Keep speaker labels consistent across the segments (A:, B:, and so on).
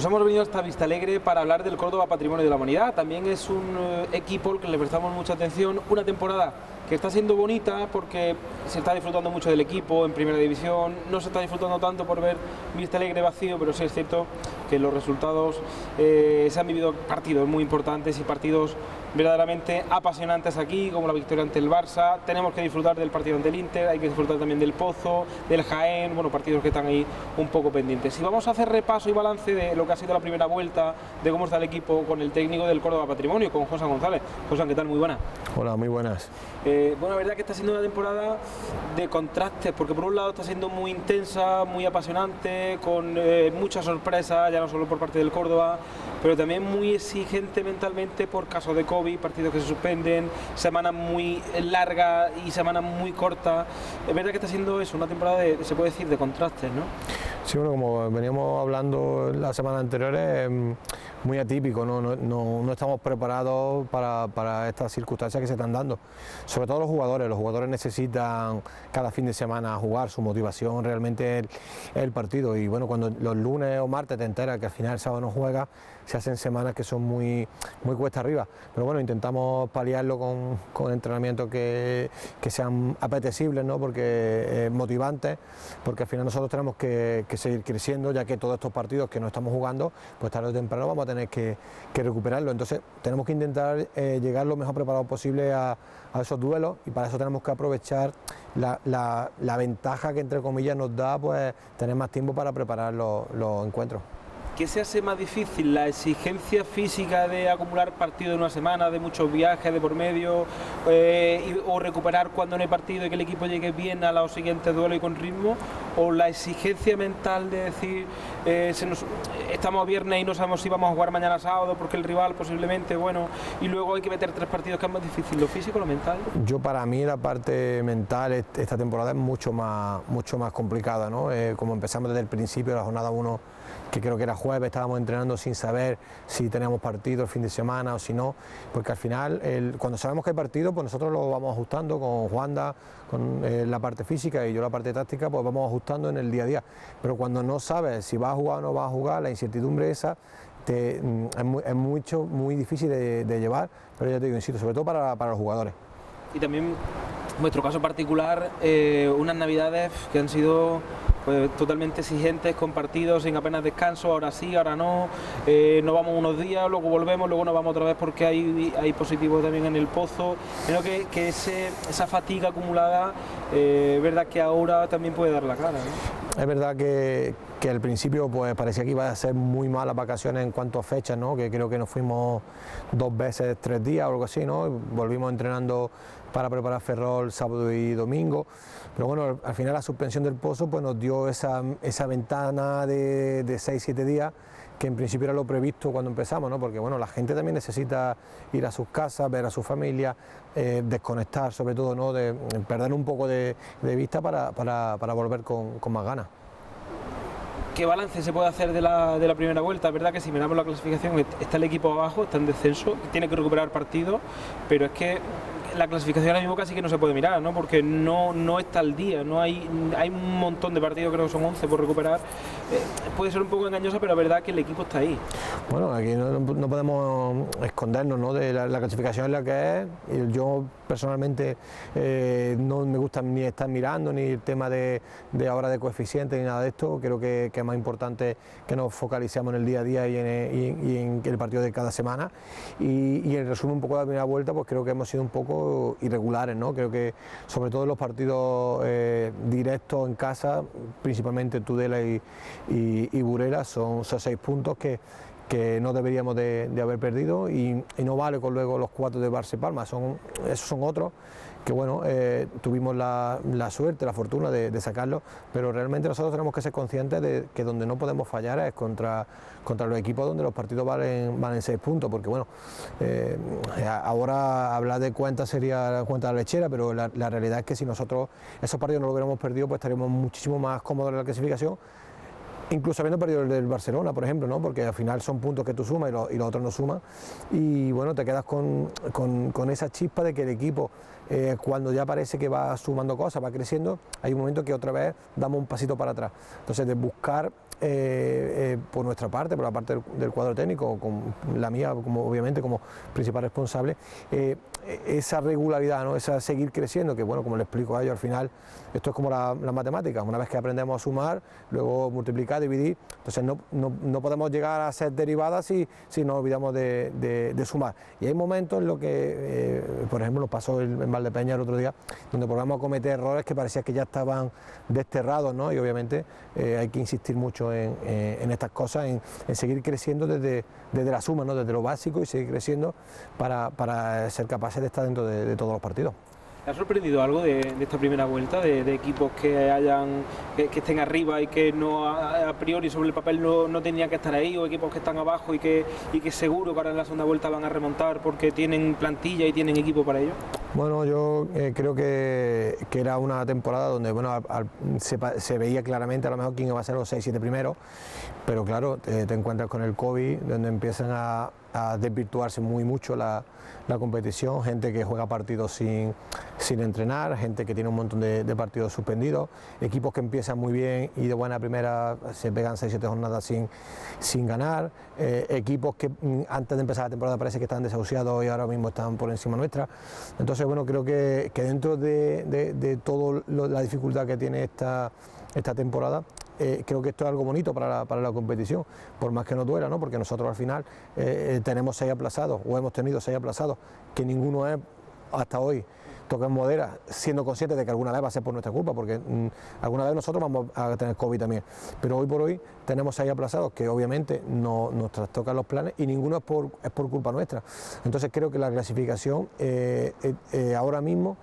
A: Nos hemos venido hasta Vistalegre para hablar del Córdoba Patrimonio de la Humanidad. También es un equipo al que le prestamos mucha atención. Una temporada que está siendo bonita porque se está disfrutando mucho del equipo en primera división. No se está disfrutando tanto por ver Vistalegre vacío, pero sí es cierto que los resultados se han vivido partidos muy importantes y partidos verdaderamente apasionantes aquí, como la victoria ante el Barça. Tenemos que disfrutar del partido ante el Inter, hay que disfrutar también del Pozo, del Jaén, bueno, partidos que están ahí un poco pendientes. Y vamos a hacer repaso y balance de lo que ha sido la primera vuelta, de cómo está el equipo con el técnico del Córdoba Patrimonio, con José González. José, ¿qué tal? Muy buena.
B: Hola, muy buenas.
A: Bueno, la verdad que está siendo una temporada de contrastes, porque por un lado está siendo muy intensa, muy apasionante, con muchas sorpresas, ya no solo por parte del Córdoba, pero también muy exigente mentalmente por casos de COVID, partidos que se suspenden, semanas muy largas y semanas muy cortas. Es verdad que está siendo eso, una temporada se puede decir, de contrastes, ¿no?
B: Sí, bueno, como veníamos hablando las semanas anteriores, muy atípico, no estamos preparados para estas circunstancias que se están dando. Sobre todo los jugadores necesitan cada fin de semana jugar, su motivación realmente es el partido. Y bueno, cuando los lunes o martes te enteras que al final el sábado no juegas, se hacen semanas que son muy cuesta arriba. Pero bueno, intentamos paliarlo con entrenamientos que sean apetecibles, ¿no? Porque motivantes, porque al final nosotros tenemos que seguir creciendo, ya que todos estos partidos que no estamos jugando, pues tarde o temprano vamos a tener que recuperarlo. Entonces tenemos que intentar llegar lo mejor preparado posible a esos duelos, y para eso tenemos que aprovechar la ventaja que entre comillas nos da, pues tener más tiempo para preparar los encuentros.
A: ¿Qué se hace más difícil? ¿La exigencia física de acumular partidos en una semana, de muchos viajes de por medio, o recuperar cuando no hay partido y que el equipo llegue bien a los siguientes duelos y con ritmo? ¿O la exigencia mental de decir, estamos viernes y no sabemos si vamos a jugar mañana sábado porque el rival posiblemente, bueno, y luego hay que meter 3 partidos, que es más difícil, lo físico o lo mental?
B: Para mí la parte mental esta temporada es mucho más complicada, ¿no? Como empezamos desde el principio, la jornada 1, que creo que era jueves, estábamos entrenando sin saber si teníamos partido el fin de semana o si no, porque al final cuando sabemos que hay partido, pues nosotros lo vamos ajustando con Juanda, con la parte física y yo la parte táctica, pues vamos ajustando en el día a día. Pero cuando no sabes si vas a jugar o no vas a jugar, la incertidumbre esa es muy difícil de llevar, pero ya te digo, insisto, sobre todo para los jugadores.
A: Y también, en vuestro caso particular, unas navidades que han sido pues totalmente exigentes, con partidos sin apenas descanso, ahora sí, ahora no, nos vamos unos días, luego volvemos, luego nos vamos otra vez porque hay positivos también en el Pozo. Creo que esa fatiga acumulada, es verdad que ahora también puede dar la cara, ¿no?
B: Es verdad que al principio pues parecía que iba a ser muy malas vacaciones en cuanto a fechas, ¿no? Que creo que nos fuimos 2 veces 3 días o algo así, ¿no? Volvimos entrenando para preparar Ferrol sábado y domingo, pero bueno, al final la suspensión del Pozo pues nos dio esa ventana de 6-7 días, que en principio era lo previsto cuando empezamos, ¿no? Porque bueno, la gente también necesita ir a sus casas, ver a su familia, desconectar sobre todo, ¿no? De perder un poco de vista para volver con más ganas.
A: ¿Qué balance se puede hacer de la primera vuelta? Es verdad que si miramos la clasificación, está el equipo abajo, está en descenso, tiene que recuperar partidos, pero es que la clasificación ahora mismo casi que no se puede mirar, ¿no? Porque no está al día, hay un montón de partidos, creo que son 11 por recuperar. Puede ser un poco engañosa, pero es verdad que el equipo está ahí.
B: Bueno, aquí no podemos escondernos, ¿no? De la clasificación es la que es. Yo personalmente no me gusta ni estar mirando ni el tema de ahora de coeficientes ni nada de esto. Creo que es más importante que nos focalicemos en el día a día y en el partido de cada semana. Y en resumen un poco de la primera vuelta, pues creo que hemos sido un poco irregulares, ¿no? Creo que sobre todo en los partidos directos en casa, principalmente Tudela y Burela, son 6 puntos que no deberíamos de haber perdido, y no vale con luego los 4 de Barça y Palma, esos son otros que bueno, tuvimos la suerte, la fortuna de sacarlo, pero realmente nosotros tenemos que ser conscientes de que donde no podemos fallar es contra los equipos donde los partidos valen 6 puntos, porque bueno, ahora hablar de cuentas sería cuenta de la lechera, pero la realidad es que si nosotros esos partidos no lo hubiéramos perdido, pues estaríamos muchísimo más cómodos en la clasificación, incluso habiendo perdido el del Barcelona, por ejemplo, ¿no? Porque al final son puntos que tú sumas y los otros no suman, y bueno, te quedas con esa chispa de que el equipo, cuando ya parece que va sumando cosas, va creciendo, hay un momento que otra vez damos un pasito para atrás. Entonces, de buscar por nuestra parte, por la parte del cuadro técnico, con la mía como obviamente como principal responsable, esa regularidad, ¿no? Esa seguir creciendo, que bueno, como le explico a ellos, al final esto es como las matemáticas, una vez que aprendemos a sumar, luego multiplicar, dividir, entonces no podemos llegar a ser derivadas si nos olvidamos de sumar. Y hay momentos en los que, por ejemplo, nos pasó en Valdepeña el otro día, donde volvemos a cometer errores que parecía que ya estaban desterrados, ¿no? Y obviamente hay que insistir mucho en estas cosas, en seguir creciendo desde la suma, ¿no? Desde lo básico, y seguir creciendo para ser capaces de estar dentro de todos los partidos.
A: ¿Te ha sorprendido algo de esta primera vuelta, de equipos que estén arriba y que no a priori sobre el papel no tenían que estar ahí, o equipos que están abajo y que seguro que ahora en la segunda vuelta van a remontar porque tienen plantilla y tienen equipo para ello?
B: Bueno, yo creo que era una temporada donde bueno, se veía claramente a lo mejor quién iba a ser los 6-7 primeros, pero claro, te encuentras con el COVID, donde empiezan a desvirtuarse mucho la competición, gente que juega partidos sin entrenar, gente que tiene un montón de partidos suspendidos, equipos que empiezan muy bien y de buena primera se pegan 6-7 jornadas sin ganar, equipos que antes de empezar la temporada parece que están desahuciados y ahora mismo están por encima nuestra. Entonces bueno, creo que dentro de toda la dificultad que tiene esta temporada, creo que esto es algo bonito para la competición, por más que nos duela, ¿no? Porque nosotros al final tenemos 6 aplazados, o hemos tenido 6 aplazados, que ninguno es hasta hoy toca en madera, siendo conscientes de que alguna vez va a ser por nuestra culpa, porque alguna vez nosotros vamos a tener COVID también, pero hoy por hoy tenemos 6 aplazados que obviamente nos trastocan los planes y ninguno es por culpa nuestra. Entonces creo que la clasificación ahora mismo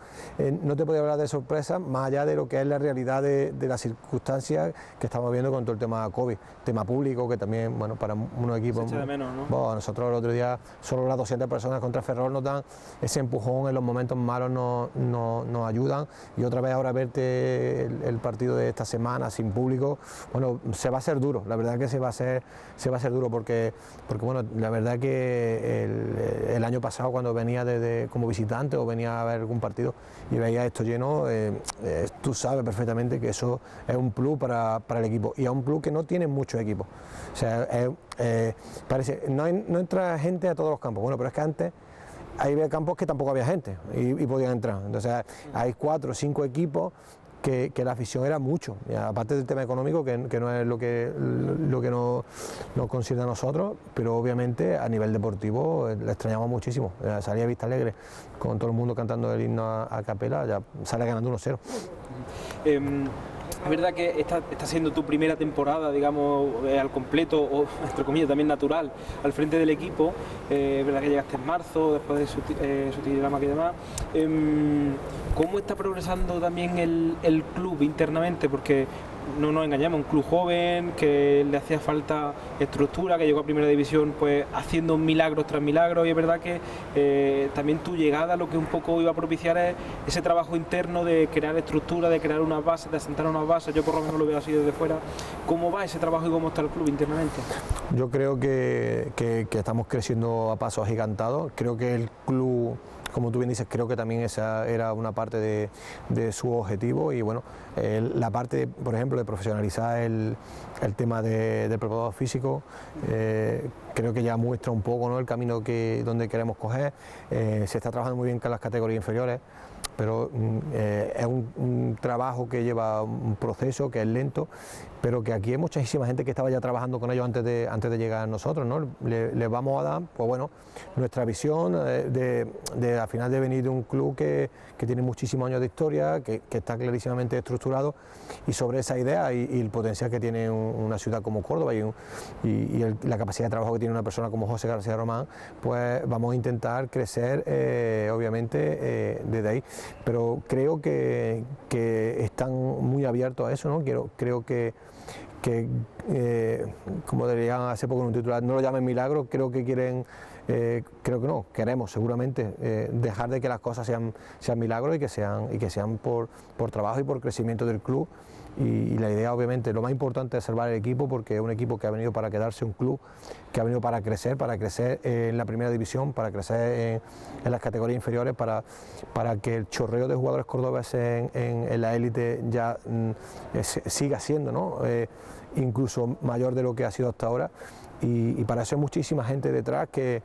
B: no te puedo hablar de sorpresa, más allá de lo que es la realidad de las circunstancias que estamos viendo con todo el tema COVID, tema público, que también, bueno, para unos equipos...
A: Se echa de menos, ¿no?
B: Bueno, nosotros el otro día, solo las 200 personas contra Ferrol nos dan ese empujón en los momentos malos, nos ayudan, y otra vez ahora verte el partido de esta semana sin público, bueno, se va a hacer duro, la verdad que se va a hacer duro porque bueno, la verdad que el año pasado cuando venía como visitante o venía a ver algún partido y veía esto lleno, tú sabes perfectamente que eso es un plus para el equipo, y es un plus que no tienen muchos equipos, o sea, parece, no entra gente a todos los campos, bueno, pero es que antes hay campos que tampoco había gente y podían entrar, entonces hay 4 o 5 equipos que la afición era mucho, y aparte del tema económico que no es lo que nos concierne a nosotros, pero obviamente a nivel deportivo le extrañamos muchísimo. Salía Vista Alegre con todo el mundo cantando el himno a capela, ya sale ganando 1-0.
A: Es verdad que esta siendo tu primera temporada, digamos, al completo, o entre comillas también natural, al frente del equipo. Es verdad que llegaste en marzo, después de su Tigrama y demás. ¿Cómo está progresando también el club internamente? Porque no nos engañamos, un club joven, que le hacía falta estructura, que llegó a primera división pues haciendo milagros tras milagros, y es verdad que también tu llegada lo que un poco iba a propiciar es ese trabajo interno de crear estructura, de crear unas bases, de asentar unas bases. Yo por lo menos lo veo así desde fuera. ¿Cómo va ese trabajo y cómo está el club internamente?
B: Yo creo que estamos creciendo a pasos agigantados, creo que el club, como tú bien dices, creo que también esa era una parte de su objetivo, y bueno, la parte, por ejemplo, de profesionalizar el tema del preparador físico, creo que ya muestra un poco, ¿no?, el camino donde queremos coger. Se está trabajando muy bien con las categorías inferiores, pero es un trabajo que lleva un proceso, que es lento, pero que aquí hay muchísima gente que estaba ya trabajando con ellos antes de llegar a nosotros, ¿no? Les vamos a dar, pues bueno, nuestra visión al final de venir de un club que tiene muchísimos años de historia, que está clarísimamente estructurado, y sobre esa idea y el potencial que tiene una ciudad como Córdoba y la capacidad de trabajo que tiene una persona como José García Román, pues vamos a intentar crecer, obviamente, desde ahí. Pero creo que están muy abiertos a eso, ¿no? Creo que como dirían hace poco en un titular, no lo llamen milagro, creo que quieren creo que no, queremos seguramente dejar de que las cosas sean milagros y que sean por trabajo y por crecimiento del club. Y la idea, obviamente, lo más importante es salvar el equipo, porque es un equipo que ha venido para quedarse, un club que ha venido para crecer en la primera división, para crecer en las categorías inferiores, para que el chorreo de jugadores cordobeses en la élite ya siga siendo, ¿no? Incluso mayor de lo que ha sido hasta ahora, y para eso hay muchísima gente detrás que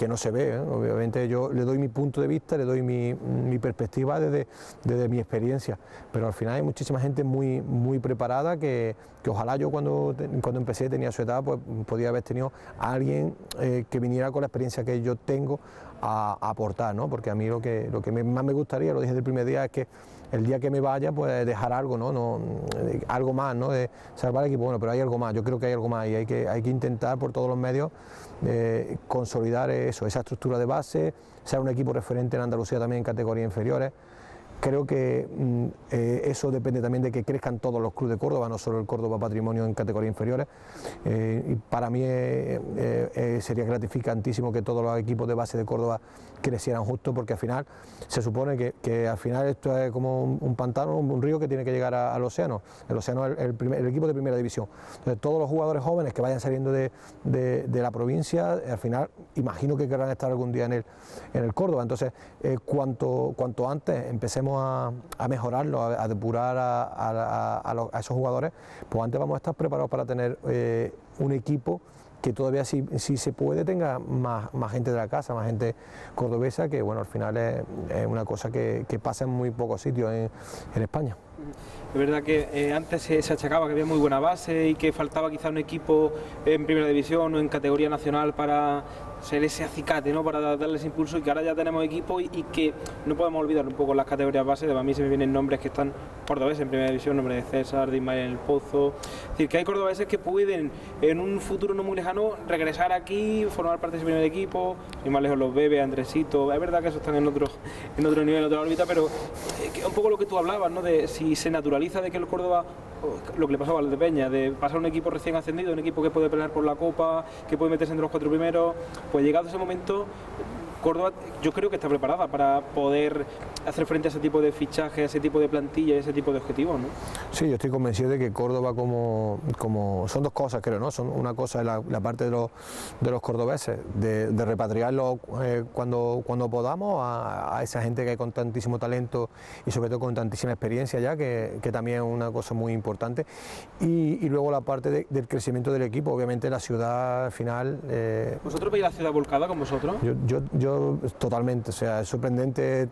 B: no se ve, ¿eh? Obviamente yo le doy mi punto de vista, le doy mi perspectiva desde mi experiencia, pero al final hay muchísima gente muy preparada que ojalá yo cuando empecé tenía su edad, pues podía haber tenido a alguien que viniera con la experiencia que yo tengo a aportar, ¿no? Porque a mí lo que más me gustaría, lo dije desde el primer día, es que el día que me vaya, pues dejar algo, ¿no? Algo más, ¿no? De salvar el equipo, bueno, pero hay algo más, yo creo que hay algo más y hay que intentar por todos los medios consolidar eso, esa estructura de base, ser un equipo referente en Andalucía también en categorías inferiores. Creo que eso depende también de que crezcan todos los clubes de Córdoba, no solo el Córdoba Patrimonio en categorías inferiores. Y para mí sería gratificantísimo que todos los equipos de base de Córdoba crecieran justo, porque al final se supone que al final esto es como un pantano, un río que tiene que llegar al océano. El océano es el equipo de primera división. Entonces todos los jugadores jóvenes que vayan saliendo de la provincia, al final imagino que querrán estar algún día en el Córdoba. Entonces cuanto antes empecemos a mejorarlo, a depurar a esos jugadores, pues antes vamos a estar preparados para tener un equipo que todavía si se puede tenga más gente de la casa, más gente cordobesa, que bueno, al final es una cosa que pasa en muy pocos sitios en España.
A: Es verdad que antes se achacaba que había muy buena base y que faltaba quizá un equipo en primera división o en categoría nacional para ser ese acicate, ¿no? Para darles impulso, y que ahora ya tenemos equipo y que no podemos olvidar un poco las categorías base. A mí se me vienen nombres que están cordobeses en primera división, nombre de César, de Ismael en el Pozo. Es decir, que hay cordobeses que pueden en un futuro no muy lejano regresar aquí, formar parte de ese primer equipo, y más lejos los Bebe, Andresito. Es verdad que esos están en otro nivel, en otra órbita, pero un poco lo que tú hablabas, ¿no? De si se naturaliza de que el Córdoba, lo que le pasó a Valdepeña, de pasar un equipo recién ascendido, un equipo que puede pelear por la Copa, que puede meterse entre los 4 primeros, pues llegado ese momento, Córdoba yo creo que está preparada para poder hacer frente a ese tipo de fichajes, a ese tipo de plantilla y ese tipo de objetivos, ¿no?
B: Sí, yo estoy convencido de que Córdoba como son dos cosas, creo, ¿no? Son una cosa es la parte de los cordobeses, de repatriarlos cuando podamos a esa gente que hay con tantísimo talento y sobre todo con tantísima experiencia ya, que también es una cosa muy importante, y luego la parte del crecimiento del equipo, obviamente la ciudad al final...
A: ¿Vosotros veis la ciudad volcada con vosotros?
B: Yo totalmente, o sea, es sorprendente,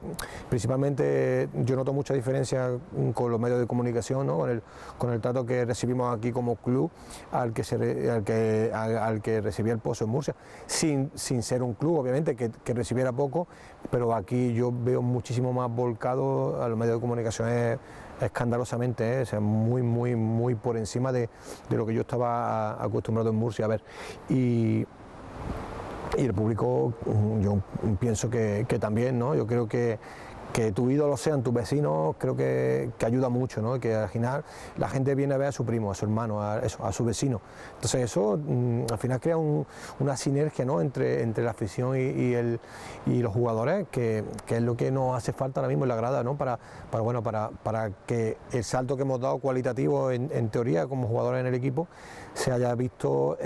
B: principalmente yo noto mucha diferencia con los medios de comunicación, ¿no? con el trato que recibimos aquí como club al que recibía el Pozo en Murcia, sin ser un club obviamente que recibiera poco, pero aquí yo veo muchísimo más volcado a los medios de comunicación, escandalosamente, o sea, muy por encima de lo que yo estaba acostumbrado en Murcia a ver. Y el público, yo pienso que también, ¿no? Yo creo que tus ídolos sean tus vecinos, creo que ayuda mucho, ¿no? Que al final la gente viene a ver a su primo, a su hermano, a su vecino. Entonces eso al final crea una sinergia, ¿no? entre la afición y los jugadores, que es lo que nos hace falta ahora mismo en la grada, ¿no? Para que el salto que hemos dado cualitativo en teoría como jugadores en el equipo se haya visto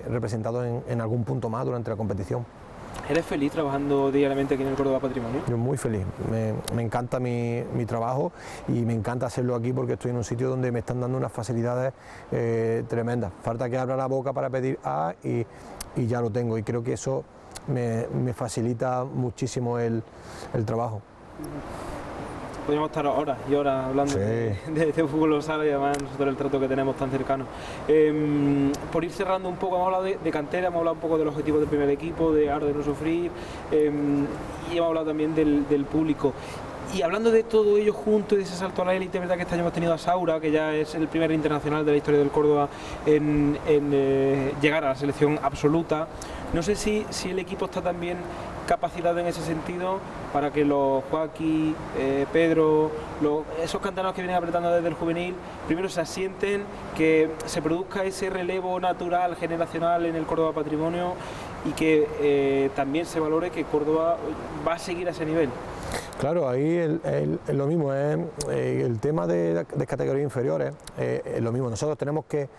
B: representado en algún punto más durante la competición.
A: ¿Eres feliz trabajando diariamente aquí en el Córdoba Patrimonio?
B: Yo muy feliz, me encanta mi trabajo y me encanta hacerlo aquí porque estoy en un sitio donde me están dando unas facilidades tremendas. Falta que abra la boca para pedir A y ya lo tengo, y creo que eso me facilita muchísimo el trabajo.
A: Podríamos estar horas y horas hablando
B: sí.
A: de fútbol sala, y además nosotros el trato que tenemos tan cercano. Por ir cerrando un poco, hemos hablado de cantera, hemos hablado un poco de los objetivos del primer equipo, de Arte de no sufrir, y hemos hablado también del público. Y hablando de todo ello junto y de ese salto a la élite, verdad que este año hemos tenido a Saura, que ya es el primer internacional de la historia del Córdoba en llegar a la selección absoluta. No sé si el equipo está también capacitado en ese sentido para que los Joaquín, Pedro, esos canteranos que vienen apretando desde el juvenil, primero se asienten, que se produzca ese relevo natural, generacional en el Córdoba Patrimonio y que también se valore que Córdoba va a seguir a ese nivel.
B: Claro, ahí lo mismo, el tema de categorías inferiores es lo mismo. Nosotros tenemos que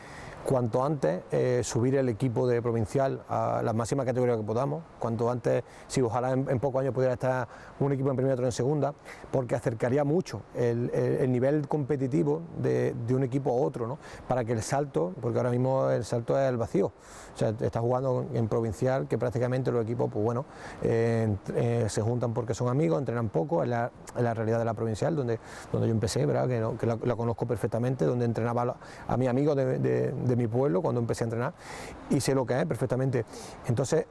B: cuanto antes subir el equipo de provincial a la máxima categoría que podamos, cuanto antes, si ojalá en pocos años pudiera estar un equipo en primera, otro en segunda, porque acercaría mucho el nivel competitivo de un equipo a otro, ¿no? Para que el salto, porque ahora mismo el salto es el vacío, o sea, está jugando en provincial, que prácticamente los equipos, pues bueno, se juntan porque son amigos, entrenan poco, es la realidad de la provincial, donde yo empecé, ¿verdad? Que la conozco perfectamente, donde entrenaba a mis amigos de mi pueblo cuando empecé a entrenar y sé lo que es perfectamente. Entonces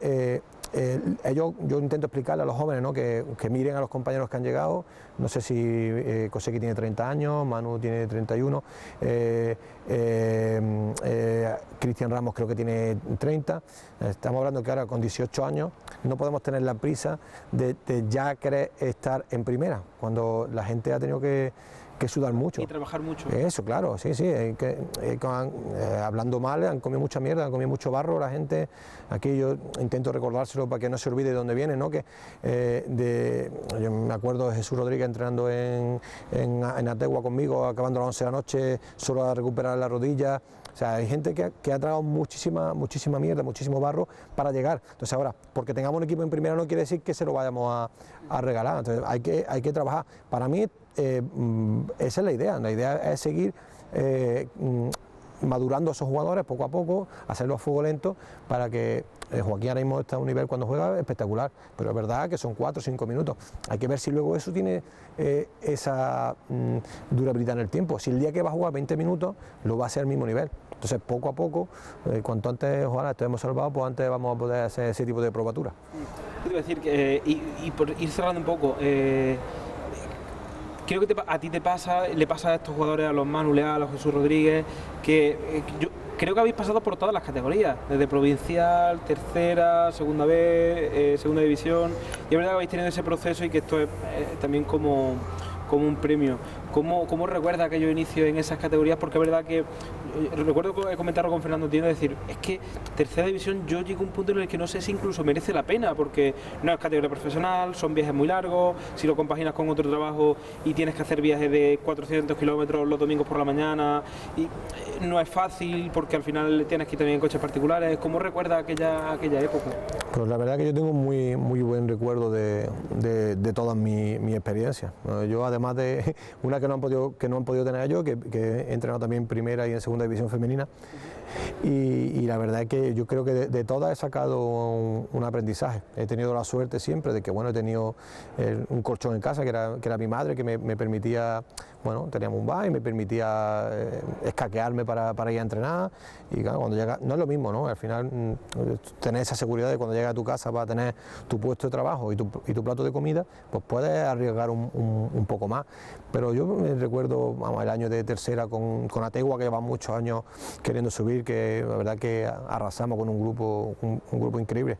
B: yo intento explicarle a los jóvenes, ¿no? que miren a los compañeros que han llegado. No sé si Koseki tiene 30 años, Manu tiene 31, Cristian Ramos creo que tiene 30. Estamos hablando que ahora con 18 años no podemos tener la prisa de ya querer estar en primera, cuando la gente ha tenido que sudar mucho.
A: Y trabajar mucho.
B: Eso, claro, sí, hablando mal, han comido mucha mierda, han comido mucho barro la gente. Aquí yo intento recordárselo para que no se olvide de dónde viene, ¿no? Que yo me acuerdo de Jesús Rodríguez entrenando en Ategua conmigo, acabando a las 11 de la noche, solo a recuperar la rodilla. O sea, hay gente que ha tragado muchísima mierda, muchísimo barro para llegar. Entonces ahora, porque tengamos un equipo en primera no quiere decir que se lo vayamos a regalar. Entonces hay que trabajar. Para mí esa es la idea es seguir madurando a esos jugadores poco a poco, hacerlo a fuego lento para que Joaquín ahora mismo está a un nivel cuando juega espectacular, pero es verdad que son 4 o 5 minutos. Hay que ver si luego eso tiene esa durabilidad en el tiempo. Si el día que va a jugar 20 minutos lo va a hacer al mismo nivel. Entonces poco a poco, cuanto antes ojalá estemos salvados, pues antes vamos a poder hacer ese tipo de probatura.
A: Te iba a decir que, y por ir cerrando un poco, creo que a ti le pasa a estos jugadores, a los Manu Leal, a los Jesús Rodríguez, que yo creo que habéis pasado por todas las categorías, desde provincial, tercera, segunda B, segunda división, y es verdad que habéis tenido ese proceso y que esto es también como un premio. ¿Cómo recuerda aquellos inicios en esas categorías? Porque es verdad que recuerdo comentarlo con Fernando Tieno, decir, es que tercera división yo llego a un punto en el que no sé si incluso merece la pena, porque no es categoría profesional, son viajes muy largos, si lo compaginas con otro trabajo y tienes que hacer viajes de 400 kilómetros los domingos por la mañana, y no es fácil porque al final tienes que ir también en coches particulares. ¿Cómo recuerda aquella época?
B: Pues la verdad que yo tengo muy buen recuerdo de todas mis experiencias. Yo además de una que no han podido tener ellos, que he entrenado también en primera y en segunda división femenina, y la verdad es que yo creo que de todas he sacado un aprendizaje. He tenido la suerte siempre de que bueno, he tenido un colchón en casa que era mi madre, que me permitía, bueno, teníamos un bar y me permitía escaquearme para ir a entrenar. Y claro, cuando llega, no es lo mismo, ¿no? Al final tener esa seguridad de cuando llegas a tu casa vas a tener tu puesto de trabajo y tu plato de comida, pues puedes arriesgar un poco más. Pero yo me recuerdo, vamos, el año de tercera con Ategua, que lleva muchos años queriendo subir, que la verdad que arrasamos con un grupo increíble.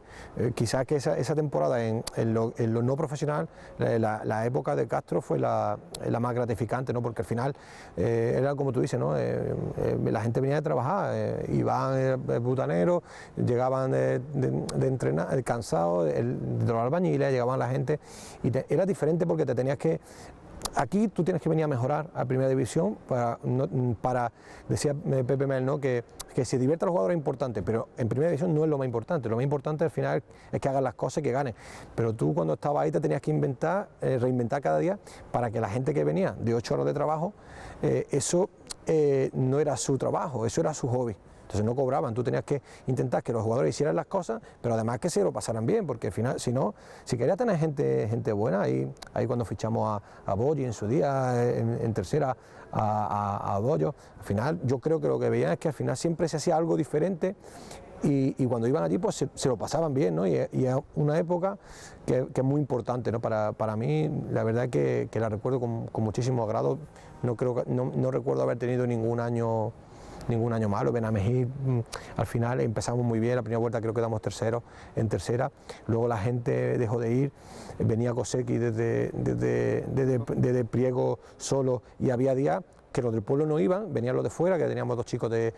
B: Quizás que esa temporada en lo no profesional, la época de Castro fue la más gratificante, ¿no? Porque al final era como tú dices, ¿no? La gente venía de trabajar, iban butaneros, llegaban de entrenar, cansados, de los albañiles, llegaban la gente, y era diferente porque te tenías que... Aquí tú tienes que venir a mejorar a primera división para decía Pepe Mel, ¿no? que se divierta a los jugadores es importante, pero en primera división no es lo más importante al final es que hagan las cosas y que ganen. Pero tú cuando estabas ahí te tenías que reinventar cada día para que la gente que venía de 8 horas de trabajo, eso no era su trabajo, eso era su hobby. Entonces no cobraban, tú tenías que intentar que los jugadores hicieran las cosas, pero además que se lo pasaran bien, porque al final, si querías tener gente buena, ahí cuando fichamos a Boyi en su día, en tercera, a Doyo, al final yo creo que lo que veían es que al final siempre se hacía algo diferente y cuando iban allí pues se lo pasaban bien, ¿no? Y es una época que es muy importante, ¿no? Para mí, la verdad que la recuerdo con muchísimo agrado. No recuerdo haber tenido ningún año ningún año malo. Benamejí, al final empezamos muy bien, la primera vuelta creo que quedamos terceros en tercera, luego la gente dejó de ir, venía Koseki desde Priego solo y había días que los del pueblo no iban, venían los de fuera, que teníamos un chico de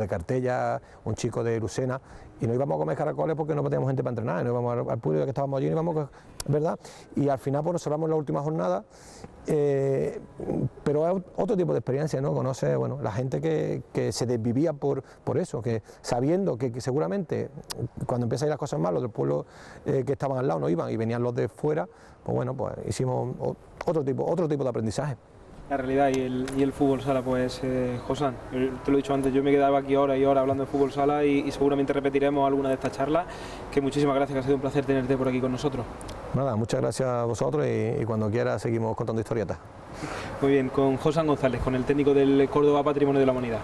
B: Cartella, un chico de Lucena, y no íbamos a comer caracoles porque no teníamos gente para entrenar, no íbamos al público que estábamos allí, no íbamos, ¿verdad? Y al final pues nos hablamos en la última jornada, pero es otro tipo de experiencia, ¿no? Conoce, bueno, la gente que se desvivía por eso, que sabiendo que seguramente cuando empiezan a ir las cosas mal, los del pueblo que estaban al lado no iban y venían los de fuera, pues bueno, pues hicimos otro tipo de aprendizaje.
A: La realidad y el fútbol sala, pues Josán, te lo he dicho antes, yo me quedaba aquí hora y hora hablando de fútbol sala y seguramente repetiremos alguna de estas charlas, que muchísimas gracias, que ha sido un placer tenerte por aquí con nosotros.
B: Nada, muchas gracias a vosotros y cuando quieras seguimos contando historietas.
A: Muy bien, con Josán González, con el técnico del Córdoba Patrimonio de la Humanidad.